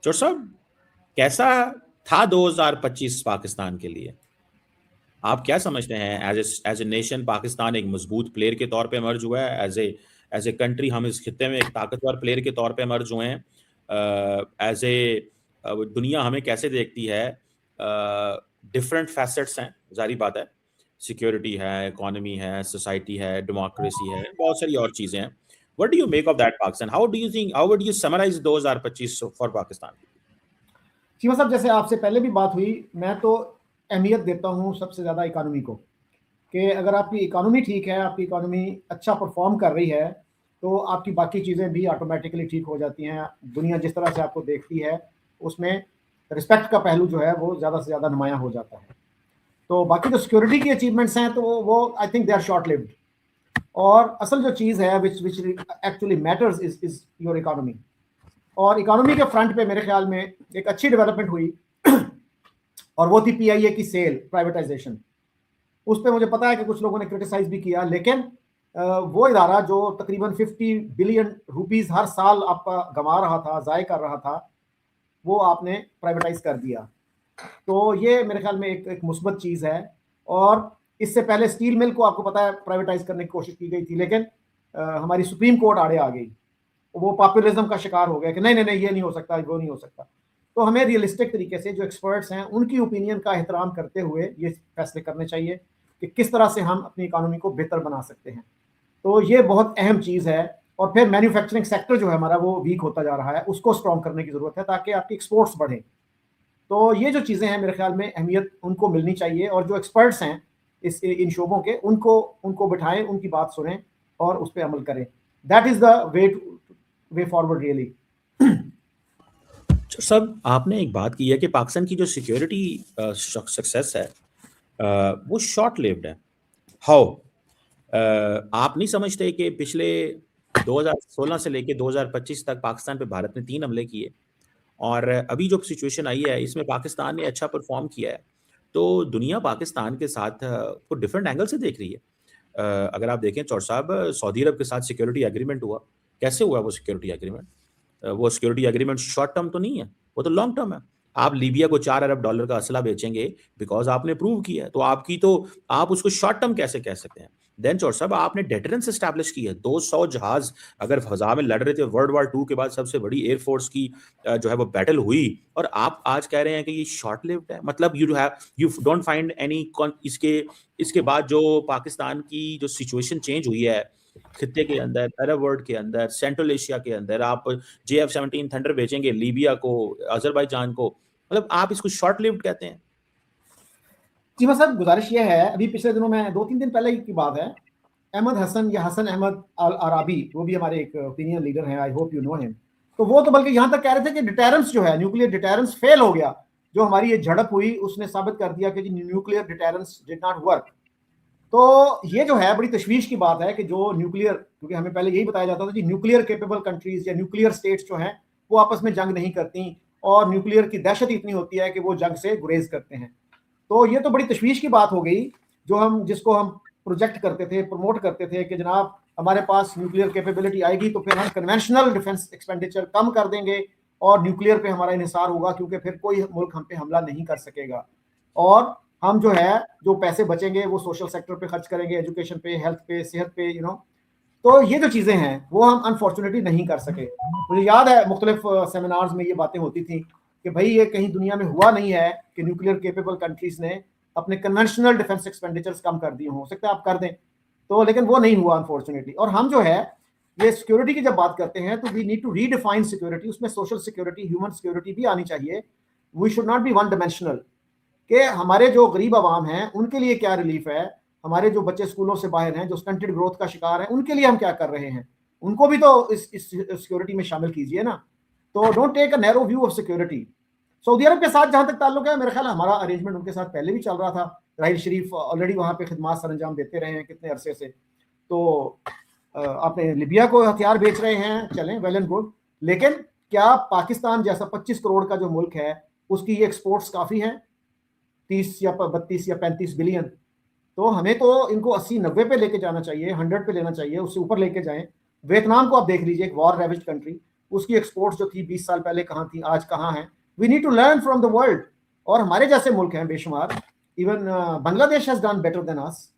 चोर साहब, कैसा था 2025 पाकिस्तान के लिए? आप क्या समझते हैं? एज ए नेशन पाकिस्तान एक मजबूत प्लेयर के तौर पे इमर्ज हुआ है, एज ए कंट्री हम इस खित्ते में एक ताकतवर प्लेयर के तौर पे इमर्ज हुए हैं। एज ए दुनिया हमें कैसे देखती है? डिफरेंट फैसेट्स हैं, जारी बात है। सिक्योरिटी है, इकोनॉमी है, सोसाइटी है, डेमोक्रेसी है, बहुत सारी और चीजें हैं। What do you make of that Pakistan? How would you summarise 2025 for Pakistan? Seema साहब, जैसे आपसे पहले भी बात हुई, मैं तो अहमियत देता हूँ सबसे ज़्यादा इकानमी को, कि अगर आपकी इकानमी ठीक है, आपकी इकानमी अच्छा परफॉर्म कर रही है, तो आपकी बाकी चीज़ें भी ऑटोमेटिकली ठीक हो जाती हैं। दुनिया जिस तरह से आपको देखती है, उसमें रिस्पेक्ट का पहलू जो है वो ज़्यादा से ज़्यादा नुमायाँ हो जाता है। तो बाकी जो सिक्योरिटी की अचीवमेंट्स हैं, तो वो I think they are short lived. और असल जो चीज़ है which which actually matters is your economy. और इकानमी के फ्रंट पे मेरे ख्याल में एक अच्छी डेवलपमेंट हुई और वो थी पीआईए की सेल, प्राइवेटाइजेशन। उस पर मुझे पता है कि कुछ लोगों ने क्रिटिसाइज भी किया, लेकिन वो इदारा जो तकरीबन 50 बिलियन रुपीस हर साल आपका गंवा रहा था, ज़ाय कर रहा था, वो आपने प्राइवेटाइज कर दिया। तो ये मेरे ख्याल में एक मुस्बत चीज़ है। और इससे पहले स्टील मिल को आपको पता है प्राइवेटाइज करने की कोशिश की गई थी, लेकिन हमारी सुप्रीम कोर्ट आड़े आ गई। वो पॉपुलिज्म का शिकार हो गया कि नहीं नहीं नहीं, ये नहीं हो सकता, वो नहीं हो सकता। तो हमें रियलिस्टिक तरीके से जो एक्सपर्ट्स हैं उनकी ओपिनियन का एहतराम करते हुए ये फैसले करने चाहिए कि किस तरह से हम अपनी इकानमी को बेहतर बना सकते हैं। तो ये बहुत अहम चीज़ है। और फिर मैन्युफैक्चरिंग सेक्टर जो है हमारा, वो वीक होता जा रहा है, उसको स्ट्रॉन्ग करने की ज़रूरत है ताकि आपकी एक्सपोर्ट्स बढ़ें। तो ये जो चीज़ें हैं मेरे ख्याल में अहमियत उनको मिलनी चाहिए, और जो एक्सपर्ट्स हैं इन शोबों के, उनको बिठाएं, उनकी बात सुनें और उस पर अमल करें। That is the way forward really. सब आपने एक बात की है कि पाकिस्तान की जो सिक्योरिटी सक्सेस है वो शॉर्ट लिव्ड है। हाउ? आप नहीं समझते कि पिछले 2016 से लेके 2025 तक पाकिस्तान पे भारत ने 3 हमले किए, और अभी जो सिचुएशन आई है इसमें पाकिस्तान ने अच्छा परफॉर्म किया है। तो दुनिया पाकिस्तान के साथ को डिफरेंट एंगल से देख रही है। अगर आप देखें चौर साहब, सऊदी अरब के साथ सिक्योरिटी एग्रीमेंट हुआ। कैसे हुआ वो सिक्योरिटी एग्रीमेंट? वो सिक्योरिटी एग्रीमेंट शॉर्ट टर्म तो नहीं है, वो तो लॉन्ग टर्म है। आप लीबिया को $4 अरब का असला बेचेंगे बिकॉज आपने प्रूव किया है, तो आप उसको शॉर्ट टर्म कैसे कह सकते हैं? देन चौर साहब, आपने डेटरेंस एस्टैब्लिश की है। 200 जहाज अगर फजा में लड़ रहे थे, वर्ल्ड वार 2 के बाद सबसे बड़ी एयरफोर्स की जो है वो बैटल हुई, और आप आज कह रहे हैं कि ये शॉर्ट लिव्ड है। मतलब यू डोंट फाइंड एनी इसके इसके बाद जो पाकिस्तान की जो सिचुएशन चेंज हुई है खित्ते के अंदर, अरब वर्ल्ड के अंदर, सेंट्रल एशिया के अंदर, आप JF-17 थंडर बेचेंगे लीबिया को, अजरबैजान को, मतलब आप इसको शॉर्ट लिव्ड कहते हैं? जी साहब, गुजारिश ये है, अभी पिछले दिनों में 2-3 दिन पहले की बात है, अहमद हसन या हसन अहमद अल अराबी, वो भी हमारे एक ओपिनियन लीडर हैं, I hope you know him. तो वो तो बल्कि यहाँ तक कह रहे थे कि डिटेरेंस जो है, न्यूक्लियर डिटेरेंस फेल हो गया। जो हमारी ये झड़प हुई उसने साबित कर दिया कि nuclear deterrence did not work. तो ये जो है बड़ी तशवीश की बात है कि जो न्यूक्लियर, क्योंकि हमें पहले यही बताया जाता था कि न्यूक्लियर केपेबल कंट्रीज या न्यूक्लियर स्टेट्स जो हैं वो आपस में जंग नहीं करती, और न्यूक्लियर की दहशत इतनी होती है कि वो जंग से गुरेज करते हैं। तो ये तो बड़ी तशवीश की बात हो गई, जिसको हम प्रोजेक्ट करते थे, प्रमोट करते थे कि जनाब हमारे पास न्यूक्लियर कैपेबिलिटी आएगी तो फिर हम कन्वेंशनल डिफेंस एक्सपेंडिचर कम कर देंगे और न्यूक्लियर पे हमारा इन्हिसार होगा, क्योंकि फिर कोई मुल्क हम पे हमला नहीं कर सकेगा। और हम जो पैसे बचेंगे वो सोशल सेक्टर पे खर्च करेंगे, एजुकेशन पे, हेल्थ पे, सेहत पे, तो ये जो चीज़ें हैं वो हम अनफॉर्चुनेटली नहीं कर सके। मुझे याद है मुख्तलिफ सेमिनार्स में ये बातें होती थी कि भाई ये कहीं दुनिया में हुआ नहीं है कि न्यूक्लियर केपेबल कंट्रीज ने अपने कन्वेंशनल डिफेंस एक्सपेंडिचर्स कम कर दिए, हो सकता है आप कर दें, तो लेकिन वो नहीं हुआ अनफॉर्चुनेटली। और हम जो है ये सिक्योरिटी की जब बात करते हैं तो we need to redefine security, उसमें सोशल सिक्योरिटी, ह्यूमन सिक्योरिटी भी आनी चाहिए। We should not be one dimensional, कि हमारे जो गरीब आवाम हैं उनके लिए क्या रिलीफ है, हमारे जो बच्चे स्कूलों से बाहर हैं, जो स्टंटेड ग्रोथ का शिकार हैं, उनके लिए हम क्या कर रहे हैं, उनको भी तो इस सिक्योरिटी में शामिल कीजिए ना। तो don't take a narrow view of security. Saudi Arab के साथ जहां तक ताल्लुक है, मेरे ख्याल हमारा अरेंजमेंट उनके साथ पहले भी चल रहा था। राहिल शरीफ ऑलरेडी वहां पे खिदमत सर अंजाम देते रहे हैं कितने अरसे से। तो आपने लिबिया को हथियार बेच रहे हैं, चलें, वेल एंड गुड, लेकिन क्या पाकिस्तान जैसा 25 करोड़ का जो मुल्क है उसकी ये एक्सपोर्ट्स काफ़ी हैं? 30 या 32 या 35 बिलियन। तो हमें तो इनको 80-90 पे लेके जाना चाहिए, 100 पे लेना चाहिए, उससे ऊपर लेके जाएं। वियतनाम को आप देख लीजिए, एक वॉर रेविज्ड कंट्री, उसकी एक्सपोर्ट्स जो थी 20 साल पहले कहाँ थी, आज कहाँ है। We need to learn from the world. और हमारे जैसे मुल्क हैं बेशुमार, even Bangladesh has done better than us.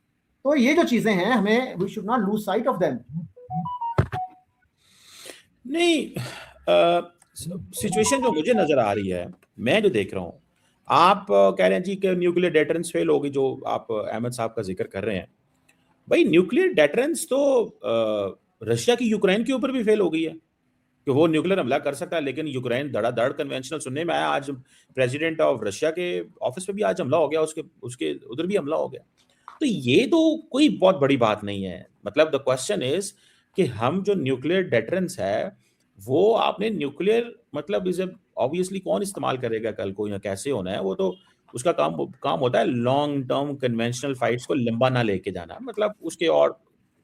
तो ये जो चीजें हैं, हमें we should not lose sight of them. नहीं, सिचुएशन जो मुझे नजर आ रही है, मैं जो देख रहा हूँ, आप कह रहे हैं जी कि न्यूक्लियर डेटरेंस फेल होगी, जो आप अहमद साहब का जिक्र कर रहे हैं। भाई न्यूक्लियर डेटरेंस तो रशिया की यूक्रेन के ऊपर भी फेल हो गई है कि वो न्यूक्लियर हमला कर सकता है, लेकिन यूक्रेन धड़ाधड़ कन्वेंशनल सुनने में आया। आज प्रेसिडेंट ऑफ रशिया के ऑफिस पे भी आज हमला हो गया, उसके उसके उधर भी हमला हो गया। तो ये तो कोई बहुत बड़ी बात नहीं है। मतलब द क्वेश्चन इज कि हम जो न्यूक्लियर डेटरेंस है, वो आपने न्यूक्लियर मतलब इसे ऑब्वियसली कौन इस्तेमाल करेगा कल को या कैसे होना है, वो तो उसका काम होता है लॉन्ग टर्म कन्वेंशनल फाइट्स को लंबा ना लेके जाना, मतलब उसके और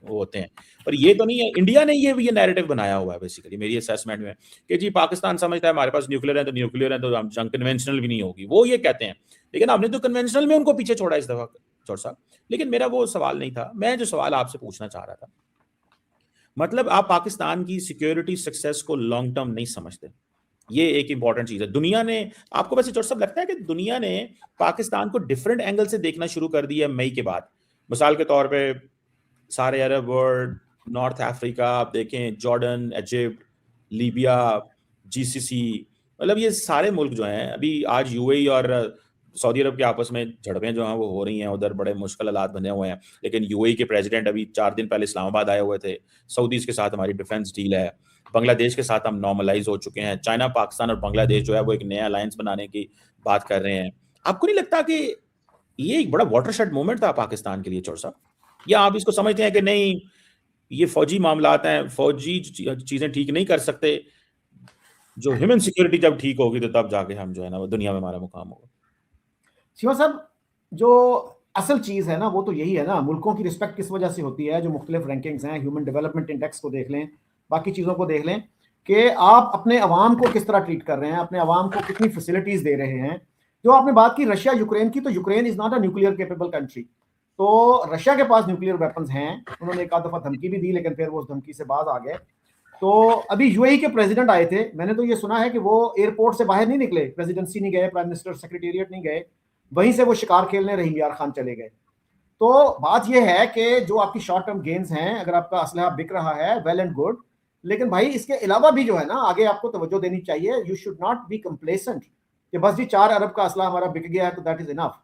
वो होते हैं। पर ये तो नहीं है, इंडिया ने ये नैरेटिव बनाया हुआ है बेसिकली मेरी असेसमेंट में कि जी पाकिस्तान समझता है हमारे पास न्यूक्लियर है तो हम जंग कन्वेंशनल भी नहीं होगी, वो ये कहते हैं। लेकिन आपने तो कन्वेंशनल में उनको पीछे छोड़ा इस दफा चौर साहब। लेकिन मेरा वो सवाल नहीं था, मैं जो सवाल आपसे पूछना चाह रहा था, मतलब आप पाकिस्तान की सिक्योरिटी सक्सेस को लॉन्ग टर्म नहीं समझते, ये एक इंपॉर्टेंट चीज है। दुनिया ने, आपको वैसे चौर साहब लगता है कि दुनिया ने पाकिस्तान को डिफरेंट एंगल से देखना शुरू कर दिया मई के बाद? मिसाल के तौर पे सारे अरब वर्ल्ड, नॉर्थ अफ्रीका, आप देखें जॉर्डन, इजिप्ट, लीबिया, जीसीसी, मतलब ये सारे मुल्क जो हैं, अभी आज यूएई और सऊदी अरब के आपस में झड़पें जो हैं वो हो रही हैं, उधर बड़े मुश्किल हालात बने हुए हैं। लेकिन यूएई के प्रेसिडेंट अभी 4 दिन पहले इस्लामाबाद आए हुए थे। सऊदीज के साथ हमारी डिफेंस डील है, बांग्लादेश के साथ हम नॉर्मलाइज हो चुके हैं, चाइना, पाकिस्तान और बांग्लादेश जो है वो एक नया अलायंस बनाने की बात कर रहे हैं। आपको नहीं लगता कि ये एक बड़ा वाटरशेड मोमेंट था पाकिस्तान के लिए चौर साहब? या आप इसको समझते हैं कि नहीं, ये फौजी मामलात हैं, फौजी चीजें ठीक नहीं कर सकते, जो ह्यूमन सिक्योरिटी जब ठीक होगी तो तब जाके हम जो है ना वो दुनिया में हमारा मुकाम होगा? शिवा साहब, जो असल चीज है ना वो तो यही है ना, मुल्कों की रिस्पेक्ट किस वजह से होती है, जो मुख्तलिफ रैंकिंग्स हैं, ह्यूमन डेवलपमेंट इंडेक्स को देख लें, बाकी चीज़ों को देख लें कि आप अपने अवाम को किस तरह ट्रीट कर रहे हैं, अपने अवाम को कितनी फैसिलिटीज दे रहे हैं। जो आपने बात की रशिया यूक्रेन की, तो Ukraine is not a nuclear capable country. तो रशिया के पास न्यूक्लियर वेपन्स हैं, उन्होंने एक आध दफा धमकी भी दी, लेकिन फिर वो उस धमकी से बाज आ गए। तो अभी यूएई के प्रेसिडेंट आए थे, मैंने तो ये सुना है कि वो एयरपोर्ट से बाहर नहीं निकले, प्रेसिडेंसी नहीं गए, प्राइम मिनिस्टर सेक्रेटेरिएट नहीं गए, वहीं से वो शिकार खेलने रहीम यार खान चले गए। तो बात यह है कि जो आपकी शॉर्ट टर्म गेन्स हैं, अगर आपका असलहा बिक रहा है, वेल एंड गुड, लेकिन भाई इसके अलावा भी जो है ना आगे आपको तवज्जो देनी चाहिए। You should not B complacent कि बस जी 4 अरब का असला हमारा बिक गया है तो that is enough.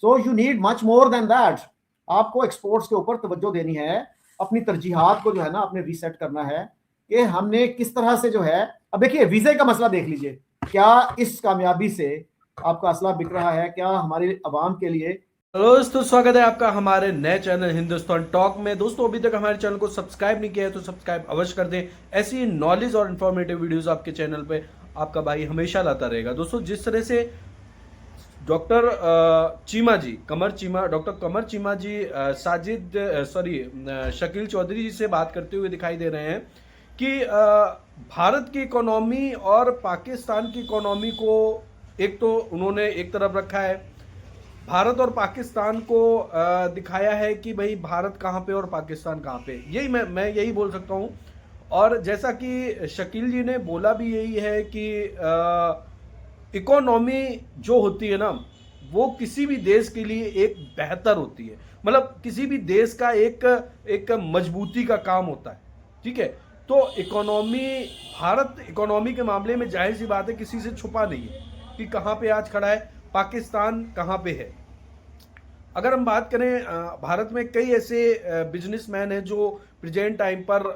So you need much more than that. आपको एक्सपोर्ट्स के ऊपर तवज्जो देनी है, अपनी तरजीहात को जो है ना आपने रीसेट करना है कि हमने किस तरह से जो है। अब देखिए वीजे का मसला देख लीजिए, क्या इस कामयाबी से आपका असला बिक रहा है, क्या हमारे अवाम के लिए। हेलो दोस्तों, स्वागत है आपका हमारे नए चैनल हिंदुस्तान टॉक में। दोस्तों अभी तक हमारे चैनल को सब्सक्राइब नहीं किया है तो सब्सक्राइब अवश्य कर दें। ऐसी नॉलेज और इन्फॉर्मेटिव वीडियोस आपके चैनल पे आपका भाई हमेशा लाता रहेगा। दोस्तों जिस तरह से डॉक्टर चीमा जी, डॉक्टर कमर चीमा जी शकील चौधरी जी से बात करते हुए दिखाई दे रहे हैं कि भारत की इकोनॉमी और पाकिस्तान की इकोनॉमी को एक तो उन्होंने एक तरफ रखा है, भारत और पाकिस्तान को दिखाया है कि भाई भारत कहाँ पे और पाकिस्तान कहाँ पे। यही मैं यही बोल सकता हूँ। और जैसा कि शकील जी ने बोला भी यही है कि इकोनॉमी जो होती है ना वो किसी भी देश के लिए एक बेहतर होती है, मतलब किसी भी देश का एक मजबूती का काम होता है। ठीक है, तो इकोनॉमी, भारत इकोनॉमी के मामले में जाहिर सी बात है किसी से छुपा नहीं है कि कहाँ पे आज खड़ा है, पाकिस्तान कहाँ पे है। अगर हम बात करें, भारत में कई ऐसे बिजनेसमैन हैं जो प्रेजेंट टाइम पर